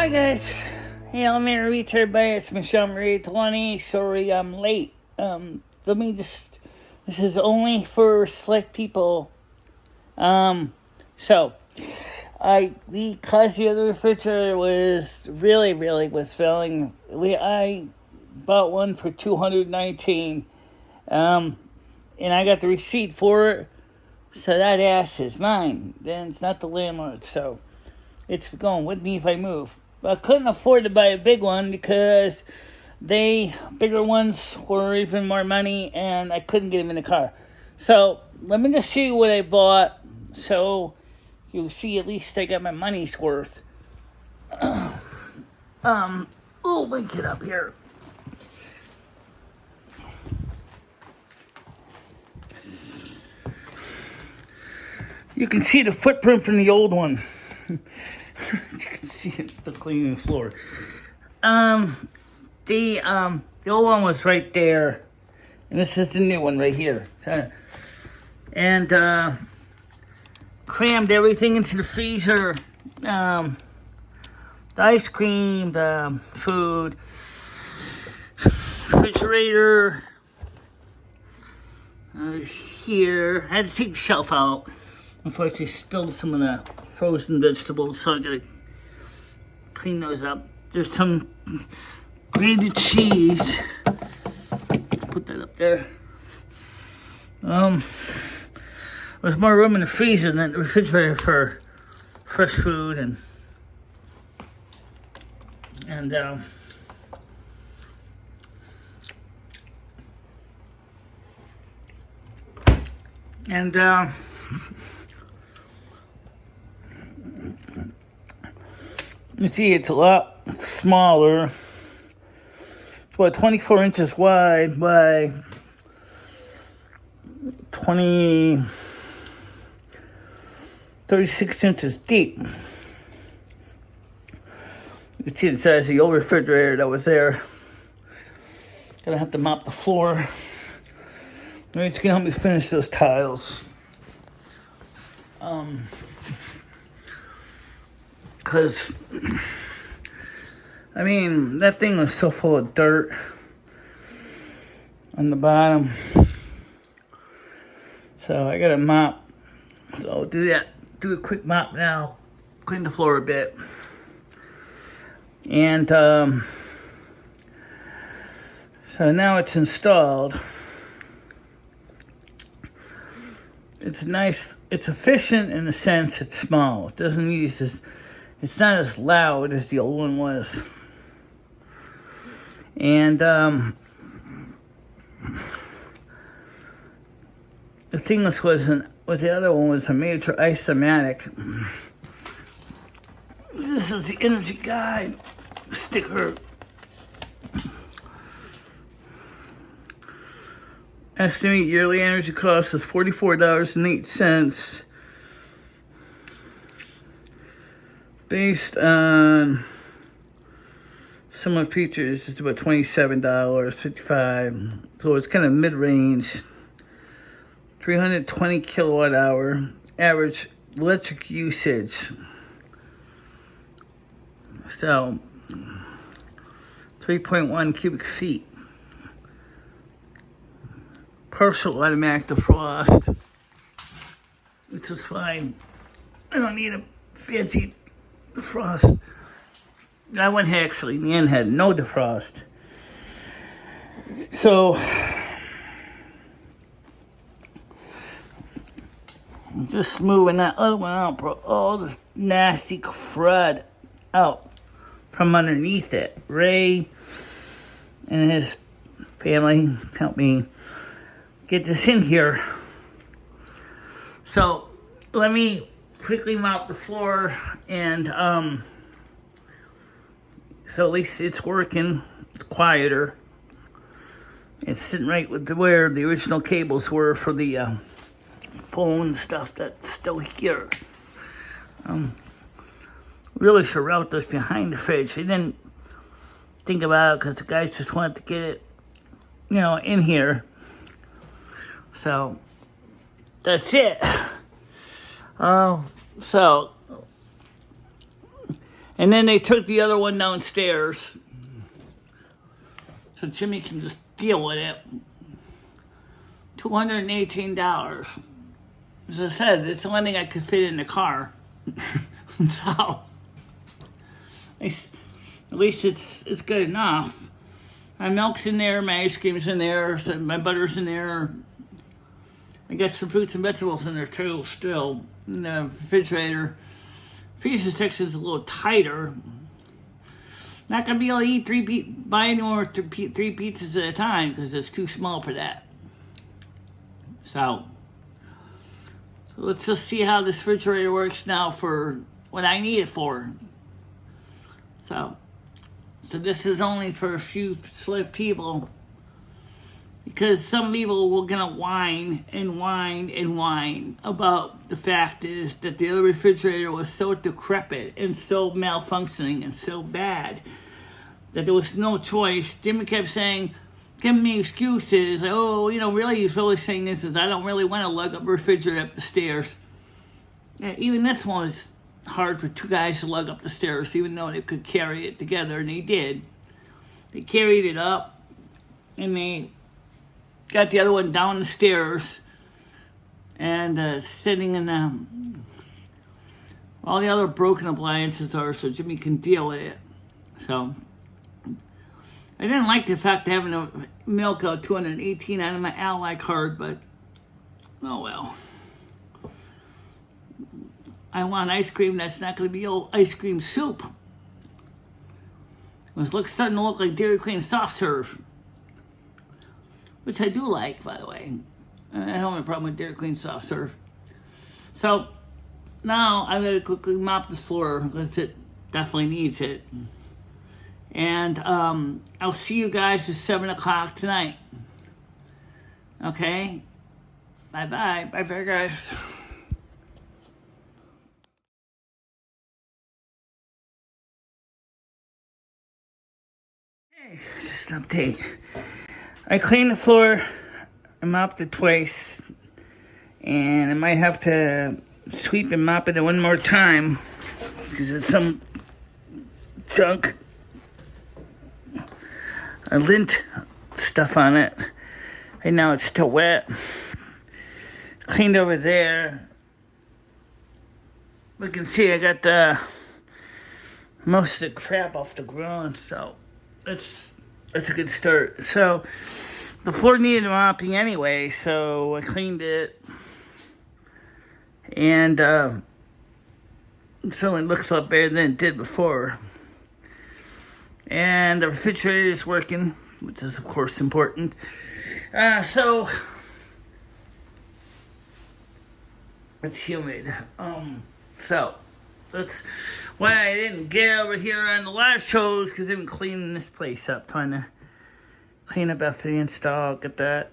Hi guys, hey, I'm here to reach everybody. It's Michelle Marie 20. Sorry I'm late. This is only for select people. Because the other refrigerator was really was failing. I bought one for $219, and I got the receipt for it. So that ass is mine. Then it's not the landlord. So it's going with me if I move. But I couldn't afford to buy a big one because bigger ones were even more money, and I couldn't get them in the car. So let me just show you what I bought, so you'll see at least I got my money's worth. Let me get up here. You can see the footprint from the old one. You can see it's still cleaning the floor. The old one was right there, and this is the new one right here. And crammed everything into the freezer. The ice cream, the food, refrigerator. Here, I had to take the shelf out. Unfortunately, spilled some of the frozen vegetables, so I gotta clean those up. There's some grated cheese. Put that up there. There's more room in the freezer than the refrigerator for fresh food and you see, it's a lot smaller. It's about 24 inches wide by 36 inches deep. You can see the size of the old refrigerator that was there. Gonna have to mop the floor. Maybe it's gonna help me finish those tiles. Because, that thing was so full of dirt on the bottom. So I gotta mop. So I'll do that. Do a quick mop now. Clean the floor a bit. And so now it's installed. It's nice. It's efficient in the sense it's small. It doesn't use this. It's not as loud as the old one was. And the thing was the other one was a major isomatic. This is the Energy Guide sticker. Estimate yearly energy cost is $44.08. Based on some of the features, it's about $27.55. So it's kind of mid-range. 320 kilowatt hour average electric usage. So 3.1 cubic feet. Partial automatic defrost, which is fine. I don't need a fancy defrost. That one actually in the end had no defrost. So I'm just moving that other one out, bro. All this nasty crud out from underneath it. Ray and his family helped me get this in here. So let me quickly mop the floor, and so at least it's working. It's quieter. It's sitting right with where the original cables were for the phone stuff that's still here. Really should route this behind the fridge. I didn't think about it because the guys just wanted to get it, in here. So that's it. So And then they took the other one downstairs, so Jimmy can just deal with it. $218. As I said, it's the only thing I could fit in the car. So, at least it's good enough. My milk's in there, my ice cream's in there, my butter's in there. I got some fruits and vegetables in there too, still, in the refrigerator. Freezer section's a little tighter. Not gonna be able to eat buy any more three pizzas at a time because it's too small for that. So let's just see how this refrigerator works now for what I need it for. So this is only for a few select people, because some people were gonna whine about the fact is that the other refrigerator was so decrepit and so malfunctioning and so bad that there was no choice. Jimmy kept saying, giving me excuses. Like, oh, really, he's really saying this is I don't really want to lug up a refrigerator up the stairs. Yeah, even this one was hard for two guys to lug up the stairs, even though they could carry it together, and they did. They carried it up, and they got the other one down the stairs, and sitting in all the other broken appliances are, so Jimmy can deal with it. So I didn't like the fact of having to milk out $218 out of my Ally card, but oh well. I want ice cream that's not going to be old ice cream soup. It's starting to look like Dairy Queen soft serve, which I do like, by the way. I don't have a problem with Dairy Queen soft serve. So now I'm going to quickly mop this floor because it definitely needs it. And I'll see you guys at 7 o'clock tonight. Okay? Bye-bye. Bye-bye, guys. Hey, just an update. I cleaned the floor. I mopped it twice. And I might have to sweep and mop it one more time because it's some junk. Lint stuff on it. Right now it's still wet. Cleaned over there. You can see I got most of the crap off the ground, so that's a good start. So the floor needed mopping anyway, so I cleaned it, and it certainly looks a lot better than it did before. And the refrigerator is working, which is of course important. So it's humid. So that's why I didn't get over here on the last shows, because I've been cleaning this place up, trying to clean up after the install, get that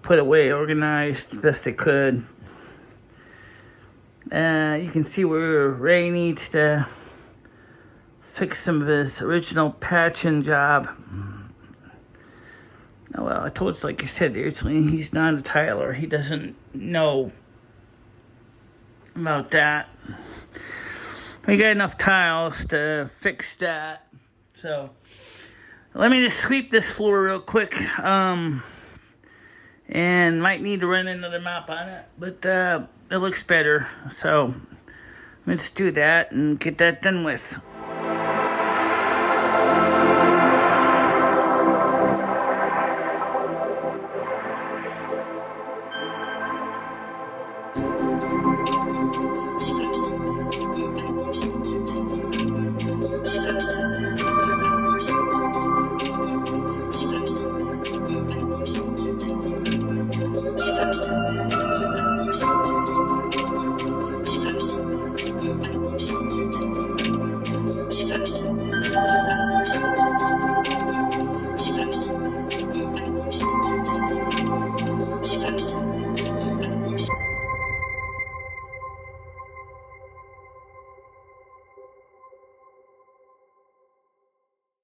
put away, organized the best I could. You can see where Ray needs to fix some of his original patching job. Oh well, I told you, like I said originally, he's not a tiler. He doesn't know about that. We got enough tiles to fix that. So let me just sweep this floor real quick. And might need to run another mop on it, but it looks better. So let's do that and get that done with.